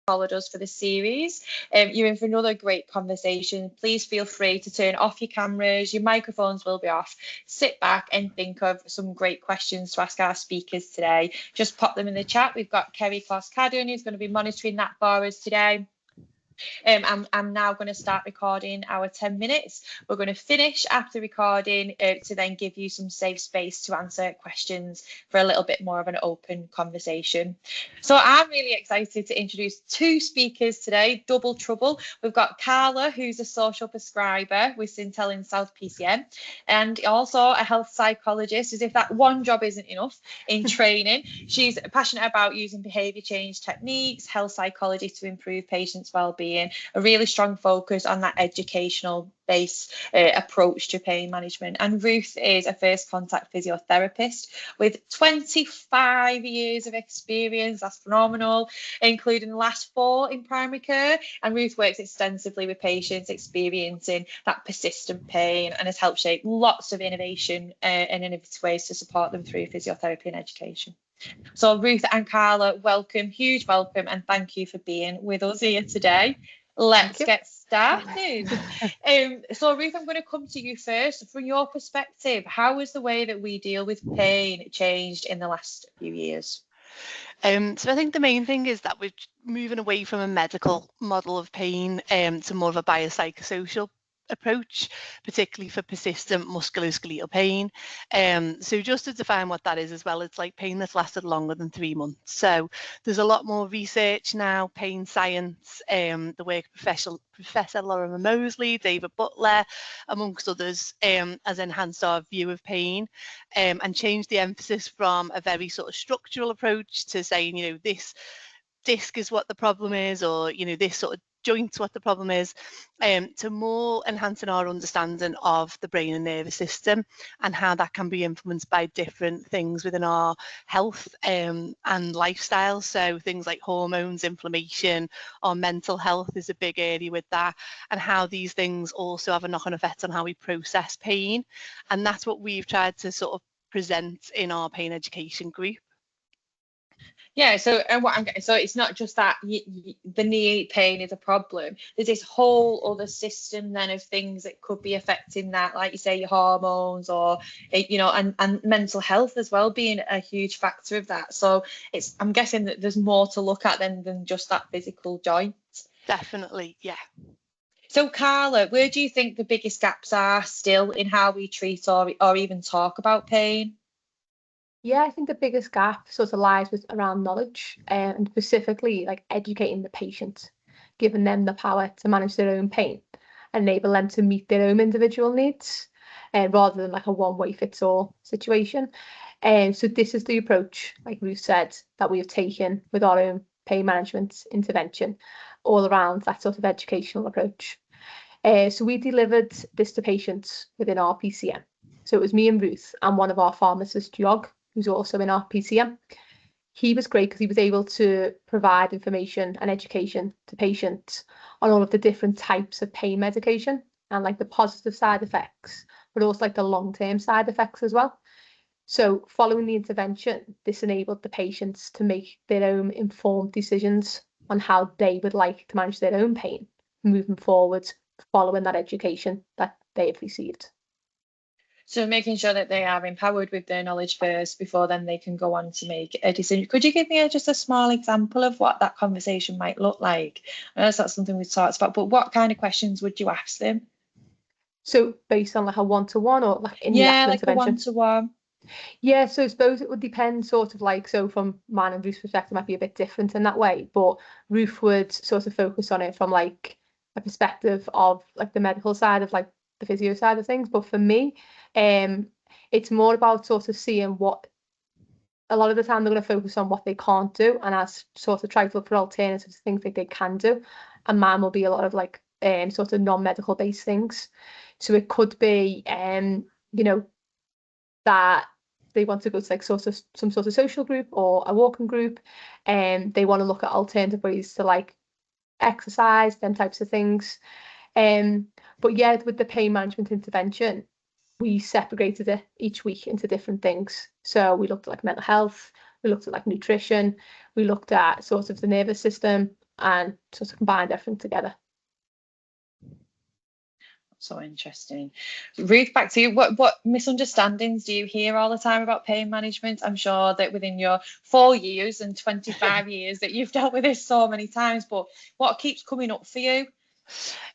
followed us for the series. You're in for another great conversation. Please feel free to turn off your cameras, your microphones will be off. Sit back and think of some great questions to ask our speakers today. Just pop them in the chat. We've got Kerry Kloss-Cadden who's going to be monitoring that for us today. I'm now going to start recording our 10 minutes. We're going to finish after recording to then give you some safe space to answer questions for a little bit more of an open conversation. So I'm really excited to introduce two speakers today, double trouble. We've got Carla, who's a social prescriber with Syntel in South PCN, and also a health psychologist, as if that one job isn't enough, in training. She's passionate about using behaviour change techniques, health psychology to improve patients' wellbeing, a really strong focus on that educational based approach to pain management. And Ruth is a first contact physiotherapist with 25 years of experience. That's phenomenal, including the last 4 in primary care. And Ruth works extensively with patients experiencing that persistent pain and has helped shape lots of innovation and innovative ways to support them through physiotherapy and education. So Ruth and Carla, welcome, huge welcome, and thank you for being with us here today. Let's get started. So Ruth, I'm going to come to you first. From your perspective, how has the way that we deal with pain changed in the last few years? So I think the main thing is that we're moving away from a medical model of pain to more of a biopsychosocial approach, particularly for persistent musculoskeletal pain. So just to define what that is as well, it's like pain that's lasted longer than 3 months. So there's a lot more research now, pain science, the work of Professor Lorimer Moseley, David Butler, amongst others, has enhanced our view of pain and changed the emphasis from a very sort of structural approach to saying, you know, this disc is what the problem is, or, you know, this sort of joint's what the problem is, to more enhancing our understanding of the brain and nervous system and how that can be influenced by different things within our health and lifestyle. So things like hormones, inflammation, our mental health is a big area with that, and how these things also have a knock-on effect on how we process pain. And that's what we've tried to sort of present in our pain education group. Yeah, so what I'm getting, so it's not just that the knee pain is a problem. There's this whole other system then of things that could be affecting that, like you say, your hormones, or you know, and mental health as well being a huge factor of that. So I'm guessing that there's more to look at than just that physical joint. Definitely, yeah. So Carla, where do you think the biggest gaps are still in how we treat or even talk about pain? Yeah, I think the biggest gap sort of lies with around knowledge and specifically like educating the patient, giving them the power to manage their own pain, enable them to meet their own individual needs rather than like a one-way-fits-all situation. So this is the approach, like Ruth said, that we have taken with our own pain management intervention, all around that sort of educational approach. So we delivered this to patients within our PCM. So it was me and Ruth and one of our pharmacists, Jog, who's also in our PCM. He was great because he was able to provide information and education to patients on all of the different types of pain medication and like the positive side effects, but also like the long-term side effects as well. So following the intervention, this enabled the patients to make their own informed decisions on how they would like to manage their own pain moving forward, following that education that they had received. So making sure that they are empowered with their knowledge first before then they can go on to make a decision. Could you give me just a small example of what that conversation might look like? I know that's not something we've talked about, but what kind of questions would you ask them? So based on like a one-to-one or like in the actual like intervention? A one-to-one. Yeah, so I suppose it would depend sort of like, so from mine and Ruth's perspective might be a bit different in that way, but Ruth would sort of focus on it from like a perspective of like the medical side of like the physio side of things. But for me, it's more about sort of seeing what, a lot of the time they're going to focus on what they can't do, and as sort of try to look for alternatives to things that they can do. And mine will be a lot of like sort of non-medical based things. So it could be you know, that they want to go to like sort of some sort of social group or a walking group, and they want to look at alternative ways to like exercise, them types of things. But yeah, with the pain management intervention, we separated it each week into different things. So we looked at like mental health, we looked at like nutrition, we looked at sort of the nervous system, and sort of combine everything together. So interesting. Ruth, back to you. What misunderstandings do you hear all the time about pain management? I'm sure that within your 4 years and 25 years that you've dealt with this so many times, but what keeps coming up for you?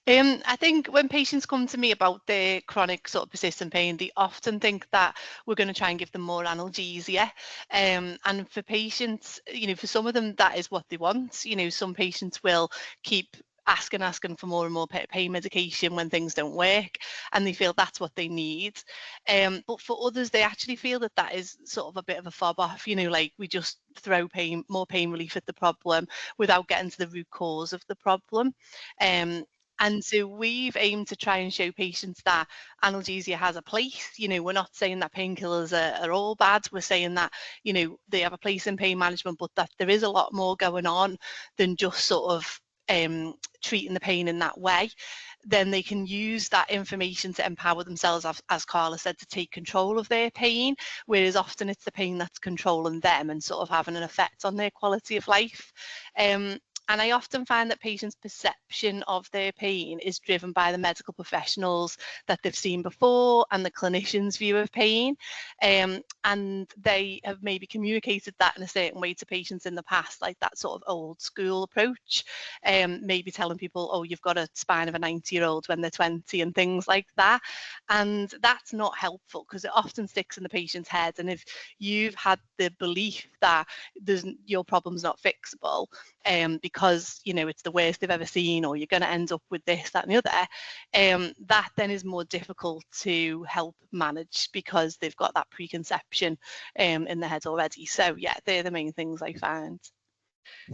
I think when patients come to me about their chronic sort of persistent pain, they often think that we're going to try and give them more analgesia. And for patients, for some of them, that is what they want. Some patients will keep asking for more and more pain medication when things don't work, and they feel that's what they need. But for others, they actually feel that that is sort of a bit of a fob off, like we just throw more pain relief at the problem without getting to the root cause of the problem. And so we've aimed to try and show patients that analgesia has a place. We're not saying that painkillers are all bad. We're saying that, they have a place in pain management, but that there is a lot more going on than just sort of treating the pain in that way. Then they can use that information to empower themselves, as Carla said, to take control of their pain, whereas often it's the pain that's controlling them and sort of having an effect on their quality of life. And I often find that patients' perception of their pain is driven by the medical professionals that they've seen before and the clinician's view of pain. And they have maybe communicated that in a certain way to patients in the past, like that sort of old school approach, maybe telling people, oh, you've got a spine of a 90-year-old when they're 20 and things like that. And that's not helpful because it often sticks in the patient's head. And if you've had the belief that your problem's not fixable, because it's the worst they've ever seen, or you're going to end up with this, that and the other, that then is more difficult to help manage because they've got that preconception in their head already. So yeah, they're the main things I find.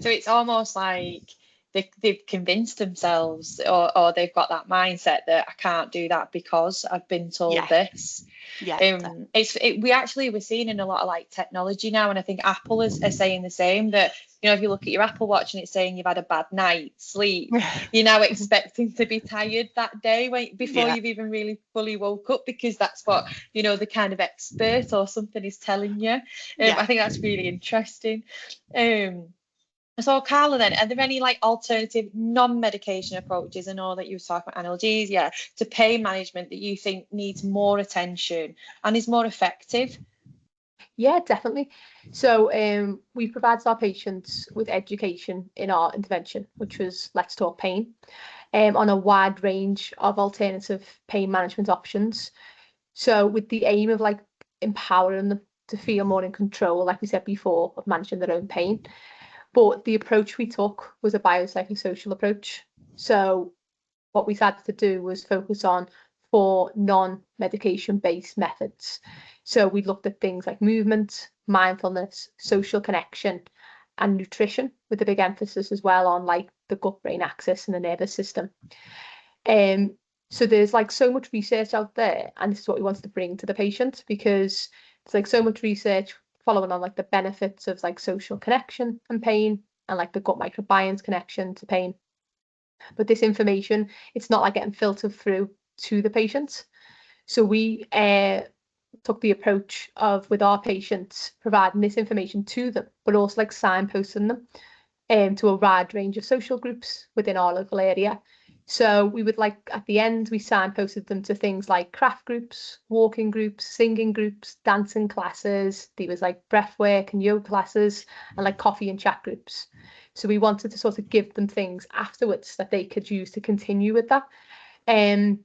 So it's almost like they've convinced themselves, or they've got that mindset that I can't do that because I've been told this. Yeah. We're seeing in a lot of like technology now, and I think Apple are saying the same, that if you look at your Apple Watch and it's saying you've had a bad night's sleep, you're now expecting to be tired that day before you've even really fully woke up, because that's what the kind of expert or something is telling you. I think that's really interesting. So Carla, then, are there any like alternative non-medication approaches? I know that you were talking about analgesia to pain management that you think needs more attention and is more effective. Yeah, definitely. So we provide our patients with education in our intervention, which was Let's Talk Pain, on a wide range of alternative pain management options. So with the aim of like empowering them to feel more in control, like we said before, of managing their own pain. But the approach we took was a biopsychosocial approach. So what we had to do was focus on 4 non-medication based methods. So we looked at things like movement, mindfulness, social connection, and nutrition, with a big emphasis as well on like the gut-brain axis and the nervous system. So there's like so much research out there, and this is what we wanted to bring to the patient, because it's like so much research following on like the benefits of like social connection and pain, and like the gut microbiome's connection to pain. But this information, it's not like getting filtered through to the patients. So we took the approach of, with our patients, providing this information to them, but also like signposting them to a wide range of social groups within our local area. So we would like, at the end, we signposted them to things like craft groups, walking groups, singing groups, dancing classes. There was like breath work and yoga classes, and like coffee and chat groups. So we wanted to sort of give them things afterwards that they could use to continue with that. And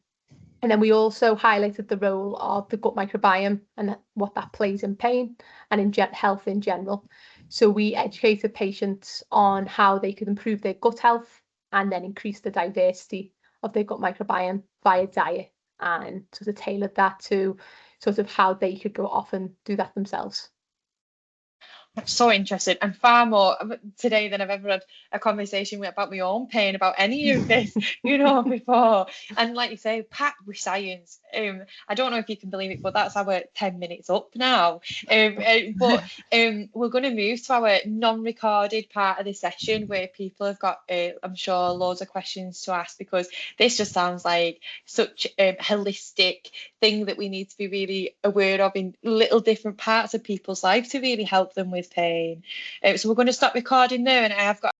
then we also highlighted the role of the gut microbiome and what that plays in pain and in health in general. So we educated patients on how they could improve their gut health and then increase the diversity of their gut microbiome via diet, and sort of tailored that to sort of how they could go off and do that themselves. I'm so interested, and far more today than I've ever had a conversation about my own pain about any of this, before. And like you say, packed with science. I don't know if you can believe it, but that's our 10 minutes up now. But we're going to move to our non-recorded part of the session where people have got, I'm sure, loads of questions to ask, because this just sounds like such a holistic thing that we need to be really aware of in little different parts of people's life to really help them with pain. So we're going to stop recording there, and I have got